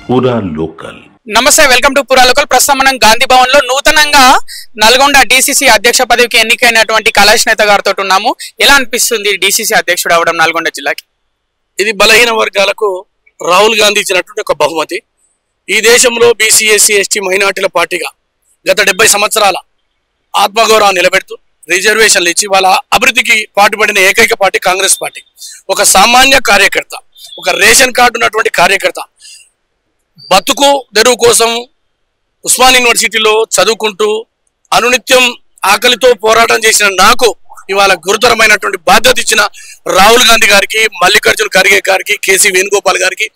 పూరా లోకల్. నమస్తే, welcome to పూరా లోకల్. ప్రస్తుతం మనం గాంధీ భవన్ లో నూతనంగా నల్గొండ డిసిసి అధ్యక్ష పదవికి ఎన్నికైనటువంటి కైలాష్ నేత గారితో ఉన్నాము. ఎలా అనిపిస్తుంది డిసిసి అధ్యక్షుడు అవడం నల్గొండ జిల్లాకి? ఇది బలహీన వర్గాలకు రాహుల్ గాంధీ ఇచ్చినటువంటి ఒక బహుమతి. ఈ దేశంలో బీసీ, ఎస్సీ, ఎస్టీ, మైనార్టీల పార్టీగా గత 70 సంవత్సరాల ఆత్మగౌరవాన్ని నిలబెడుతూ రిజర్వేషన్లు ఇచ్చి వాళ్ళ అభివృద్ధికి పాటుపడిన ఏకైక పార్టీ కాంగ్రెస్ పార్టీ. ఒక సామాన్య కార్యకర్త, ఒక రేషన్ కార్డు ఉన్నటువంటి కార్యకర్త బతుకు తెరువు కోసం ఉస్మాన్ యూనివర్సిటీలో చదువుకుంటూ అనునిత్యం ఆకలితో పోరాటం చేసిన నాకు ఇవాళ గురుతరమైనటువంటి బాధ్యత ఇచ్చిన రాహుల్ గాంధీ గారికి, మల్లికార్జున ఖర్గే గారికి, కేసీ వేణుగోపాల్ గారికి,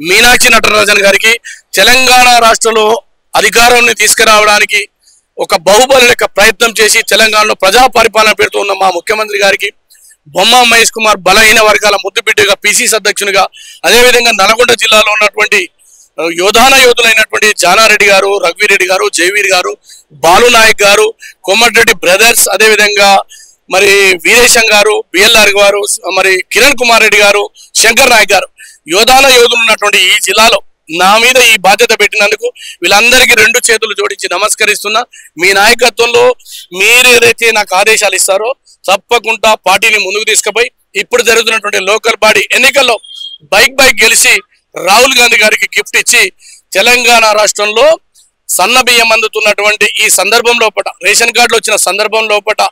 మీనాక్షి నటరాజన్ గారికి తెలంగాణ రాష్ట్రంలో అధికారాన్ని తీసుకురావడానికి ఒక బాహుబలి లెక్క ప్రయత్నం చేసి తెలంగాణలో ప్రజా పరిపాలన పెడుతూ ఉన్న మా ముఖ్యమంత్రి గారికి, బొమ్మ మహేష్ కుమార్ బలహీన వర్గాల ముద్దుబిడ్డగా పిసిసి అధ్యక్షునిగా, అదేవిధంగా నల్గొండ జిల్లాలో ఉన్నటువంటి యోధులైనటువంటి జానారెడ్డి గారు, రఘువీరెడ్డి గారు, జయవీర్ గారు, బాలు నాయక్ గారు, కోమటిరెడ్డి బ్రదర్స్, అదేవిధంగా మరి వీరేశం గారు, బిఎల్ఆర్ గారు, మరి కిరణ్ కుమార్ రెడ్డి గారు, శంకర్ నాయక్ గారు, యోధులు ఉన్నటువంటి ఈ జిల్లాలో నా మీద ఈ బాధ్యత పెట్టినందుకు వీళ్ళందరికీ 2 చేతులు జోడించి నమస్కరిస్తున్నా. మీ నాయకత్వంలో మీరు ఏదైతే నాకు ఆదేశాలు ఇస్తారో తప్పకుండా పార్టీని ముందుకు తీసుకుపోయి ఇప్పుడు జరుగుతున్నటువంటి లోకల్ బాడీ ఎన్నికల్లో బైక్ గెలిచి రాహుల్ గాంధీ గారికి గిఫ్ట్ ఇచ్చి తెలంగాణ రాష్ట్రంలో సన్న బియ్యం అందుతున్నటువంటి ఈ సందర్భం లోపల, రేషన్ కార్డులు వచ్చిన సందర్భం లోపల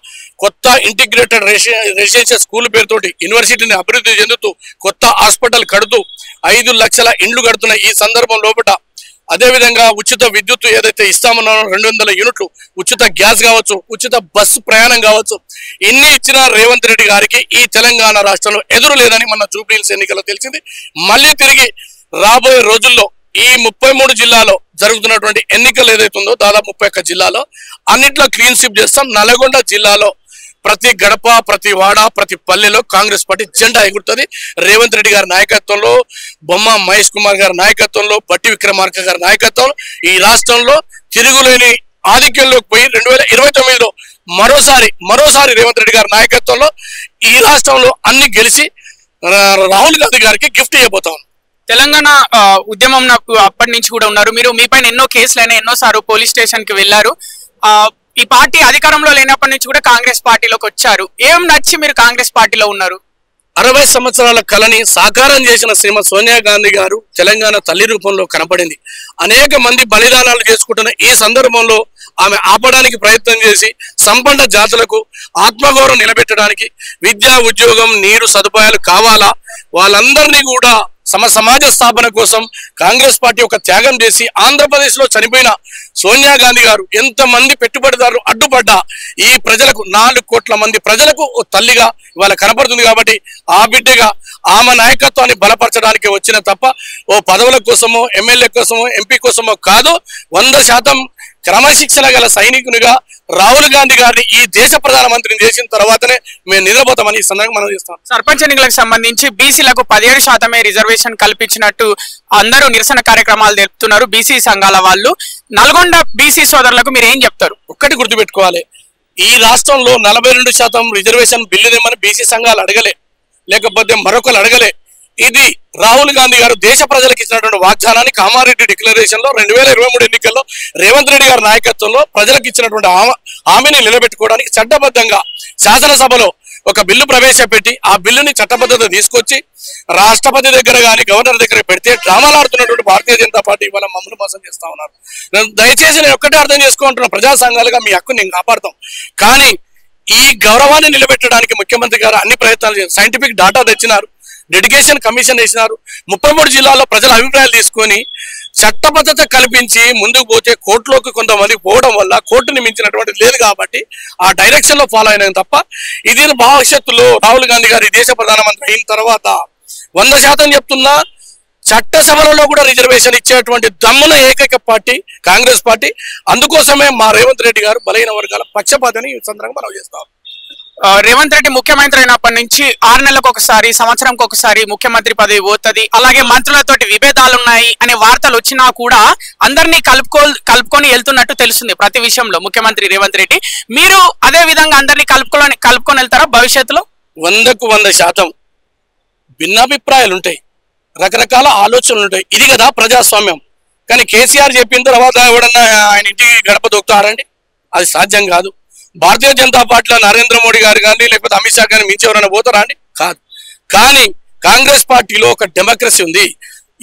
కొత్త ఇంటిగ్రేటెడ్ రెసిడెన్షియల్ స్కూల్ పేరుతోటి యూనివర్సిటీని అభివృద్ధి చెందుతూ కొత్త హాస్పిటల్ కడుతూ 5 లక్షల ఇండ్లు కడుతున్న ఈ సందర్భం లోపల, అదేవిధంగా ఉచిత విద్యుత్ ఏదైతే ఇస్తామన్నారో 200 యూనిట్లు, ఉచిత గ్యాస్ కావచ్చు, ఉచిత బస్సు ప్రయాణం కావచ్చు, ఇన్ని ఇచ్చిన రేవంత్ రెడ్డి గారికి ఈ తెలంగాణ రాష్ట్రంలో ఎదురు లేదని మన జూబ్లీహిల్స్ ఎన్నికల్లో తెలిసింది. మళ్ళీ తిరిగి రాబోయే రోజుల్లో ఈ 33 జిల్లాలో జరుగుతున్నటువంటి ఎన్నికలు ఏదైతే ఉందో దాదాపు 31 జిల్లాలో అన్నింటిలో క్లీన్ స్వీప్ చేస్తాం. నల్గొండ జిల్లాలో ప్రతి గడప, ప్రతి వాడ, ప్రతి పల్లెలో కాంగ్రెస్ పార్టీ జెండా ఎగురుతుంది. రేవంత్ రెడ్డి గారి నాయకత్వంలో, బొమ్మ మహేష్ కుమార్ గారి నాయకత్వంలో, బట్టి విక్రమార్క గారి నాయకత్వంలో ఈ రాష్ట్రంలో తిరుగులేని ఆధిక్యంలోకి పోయి 2029లో మరోసారి రేవంత్ రెడ్డి గారి నాయకత్వంలో ఈ రాష్ట్రంలో అన్ని గెలిచి రాహుల్ గాంధీ గారికి గిఫ్ట్ ఇవ్వబోతాం. తెలంగాణ ఉద్యమం నాకు అప్పటి నుంచి కూడా ఉన్నారు. మీరు మీ పైన ఎన్నో కేసులైనా ఎన్నోసార్లు పోలీస్ స్టేషన్ కి వెళ్లారు. ఈ పార్టీ అధికారంలో లేనప్పటి నుంచి కూడా కాంగ్రెస్ పార్టీలోకి వచ్చారు. ఏం నచ్చి మీరు కాంగ్రెస్ పార్టీలో ఉన్నారు? 60 సంవత్సరాల కళని సాకారం చేసిన శ్రీమతి సోనియా గాంధీ గారు తెలంగాణ తల్లి రూపంలో కనపడింది. అనేక మంది బలిదానాలు చేసుకుంటున్న ఈ సందర్భంలో ఆమె ఆపడానికి ప్రయత్నం చేసి సంపన్న జాతులకు ఆత్మగౌరవం నిలబెట్టడానికి విద్యా, ఉద్యోగం, నీరు సదుపాయాలు కావాలా, వాళ్ళందరినీ కూడా సమాజ స్థాపన కోసం కాంగ్రెస్ పార్టీ ఒక త్యాగం చేసి ఆంధ్రప్రదేశ్ లో చనిపోయిన సోనియా గాంధీ గారు ఎంతమంది పెట్టుబడిదారులు అడ్డుపడ్డా ఈ ప్రజలకు 4 కోట్ల మంది ప్రజలకు ఓ తల్లిగా ఇవాళ కనపడుతుంది. కాబట్టి ఆ బిడ్డగా ఆమె నాయకత్వాన్ని బలపరచడానికి వచ్చిన తప్ప ఓ పదవుల కోసమో, ఎమ్మెల్యే కోసమో, ఎంపీ కోసమో కాదు. 100% క్రమశిక్షణ గల సైనికునిగా రాహుల్ గాంధీ గారిని ఈ దేశ ప్రధానమంత్రిని చేసిన తర్వాతనే మేము నిద్రపోతామని ఈ సందర్భంగా మనం చేస్తాం. సర్పంచ్ ఎన్నికలకు సంబంధించి బీసీలకు 17% రిజర్వేషన్ కల్పించినట్టు అందరూ నిరసన కార్యక్రమాలు తెలుపుతున్నారు బీసీ సంఘాల వాళ్ళు. నల్గొండ బీసీ సోదరులకు మీరు ఏం చెప్తారు? ఒక్కటి గుర్తుపెట్టుకోవాలి, ఈ రాష్ట్రంలో 42% రిజర్వేషన్ బిల్లుదేమని బీసీ సంఘాలు అడగలే, లేకపోతే మరొకరు అడగలే. ఇది రాహుల్ గాంధీ గారు దేశ ప్రజలకు ఇచ్చినటువంటి వాగ్దానాన్ని కామారెడ్డి డిక్లరేషన్ లో 2023 ఎన్నికల్లో రేవంత్ రెడ్డి గారి నాయకత్వంలో ప్రజలకు ఇచ్చినటువంటి హామీని నిలబెట్టుకోవడానికి చట్టబద్ధంగా శాసనసభలో ఒక బిల్లు ప్రవేశపెట్టి ఆ బిల్లుని చట్టబద్ధత తీసుకొచ్చి రాష్ట్రపతి దగ్గర కానీ గవర్నర్ దగ్గర పెడితే డ్రామాలు ఆడుతున్నటువంటి భారతీయ జనతా పార్టీ ఇవాళ మమ్మల్ని మోసం చేస్తా ఉన్నారు. దయచేసి నేను ఒక్కటే అర్థం చేసుకుంటున్నా, ప్రజా సంఘాలుగా మీ హక్కు నేను కాపాడుతాం. కానీ ఈ గౌరవాన్ని నిలబెట్టడానికి ముఖ్యమంత్రి గారు అన్ని ప్రయత్నాలు చేశారు. సైంటిఫిక్ డాటా తెచ్చినారు, డెడికేషన్ కమిషన్ వేసినారు, 33 జిల్లాల్లో ప్రజల అభిప్రాయాలు తీసుకొని చట్టబద్ధత కల్పించి ముందుకు పోతే కోర్టులోకి కొంతమంది పోవడం వల్ల కోర్టుని మించినటువంటి లేదు. కాబట్టి ఆ డైరెక్షన్ లో ఫాలో అయిన తప్ప ఇది భవిష్యత్తులో రాహుల్ గాంధీ గారు దేశ ప్రధానమంత్రి అయిన తర్వాత 100% చెప్తున్నా చట్టసభలలో కూడా రిజర్వేషన్ ఇచ్చేటువంటి దమ్మున ఏకైక పార్టీ కాంగ్రెస్ పార్టీ. అందుకోసమే మా రేవంత్ రెడ్డి గారు బలహీన వర్గాల పక్షపాతని ఈ సందర్భంగా మనం చేస్తాం. రేవంత్ రెడ్డి ముఖ్యమంత్రి అయినప్పటి నుంచి 6 నెలలకు ఒకసారి, సంవత్సరంకి ఒకసారి ముఖ్యమంత్రి పదవి పోతుంది. అలాగే మంత్రులతోటి విభేదాలు ఉన్నాయి అనే వార్తలు వచ్చినా కూడా అందరినీ కలుపుకొని వెళ్తున్నట్టు తెలుస్తుంది ప్రతి విషయంలో ముఖ్యమంత్రి రేవంత్ రెడ్డి. మీరు అదే విధంగా అందరినీ కలుపుకొని వెళ్తారా భవిష్యత్తులో? 100% భిన్నాభిప్రాయాలు ఉంటాయి, రకరకాల ఆలోచనలు ఉంటాయి. ఇది కదా ప్రజాస్వామ్యం. కానీ కేసీఆర్ చెప్పిన తర్వాత ఎవడన్నా ఆయన ఇంటికి గడప దొక్కుతారండి? అది సాధ్యం కాదు. భారతీయ జనతా పార్టీలో నరేంద్ర మోడీ గారు కానీ లేకపోతే అమిత్ షా కానీ మించి ఎవరైనా పోతారా అండి? కాదు. కానీ కాంగ్రెస్ పార్టీలో ఒక డెమోక్రసీ ఉంది.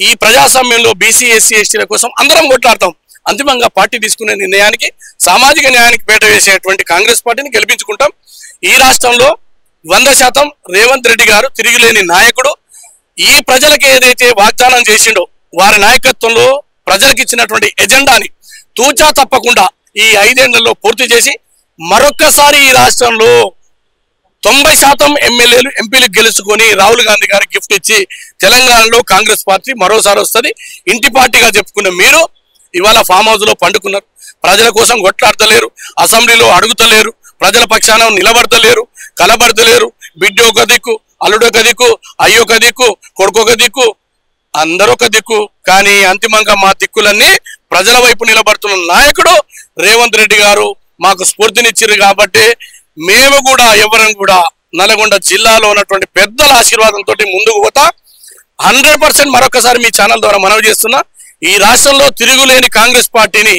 ఈ ప్రజాస్వామ్యంలో బీసీ ఎస్సీ ఎస్టీల కోసం అందరం కొట్లాడతాం. అంతిమంగా పార్టీ తీసుకునే నిర్ణయానికి సామాజిక న్యాయానికి పీట వేసేటువంటి కాంగ్రెస్ పార్టీని గెలిపించుకుంటాం. ఈ రాష్ట్రంలో 100% రేవంత్ రెడ్డి గారు తిరిగిలేని నాయకుడు. ఈ ప్రజలకు ఏదైతే వాగ్దానం చేసిండో వారి నాయకత్వంలో ప్రజలకు ఇచ్చినటువంటి ఎజెండాని తూచా తప్పకుండా ఈ 5 ఏళ్లలో పూర్తి చేసి మరొక్కసారి ఈ రాష్ట్రంలో 90% ఎమ్మెల్యేలు ఎంపీలు గెలుచుకొని రాహుల్ గాంధీ గారికి గిఫ్ట్ ఇచ్చి తెలంగాణలో కాంగ్రెస్ పార్టీ మరోసారి వస్తుంది. ఇంటి పార్టీగా చెప్పుకున్న మీరు ఇవాళ ఫామ్ హౌస్ లో పండుకున్నారు. ప్రజల కోసం కొట్లాడతలేరు, అసెంబ్లీలో అడుగుతలేరు, ప్రజల పక్షాన నిలబడతలేరు, కలబడతలేరు. బిడ్డ ఒక దిక్కు, అల్లుడు ఒక దిక్కు, అయ్యో ఒక దిక్కు, కొడుకు ఒక దిక్కు, అందరూ ఒక దిక్కు. కానీ అంతిమంగా మా దిక్కులన్నీ ప్రజల వైపు నిలబడుతున్న నాయకుడు రేవంత్ రెడ్డి గారు మాకు స్ఫూర్తినిచ్చారు. కాబట్టి మేము కూడా ఎవరం కూడా నల్గొండ జిల్లాలో ఉన్నటువంటి పెద్దల ఆశీర్వాదంతో ముందుకు పోతా. 100% మరొకసారి మీ ఛానల్ ద్వారా మనవి చేస్తున్నా, ఈ రాష్ట్రంలో తిరుగులేని కాంగ్రెస్ పార్టీని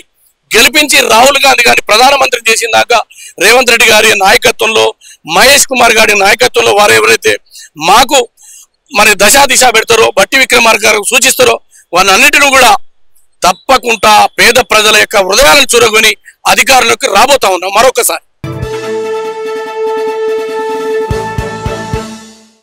గెలిపించి రాహుల్ గాంధీ గారిని ప్రధానమంత్రి చేసిన దాకా రేవంత్ రెడ్డి గారి నాయకత్వంలో, మహేష్ కుమార్ గారి నాయకత్వంలో వారు ఎవరైతే మాకు మరి దిశ పెడతారో, బట్టి విక్రమార్క గారు సూచిస్తారో వారినన్నిటిని కూడా తప్పకుండా పేద ప్రజల యొక్క హృదయాలను చూరగొని అధికారులకు రాబోతా ఉన్నాం. మరొకసారి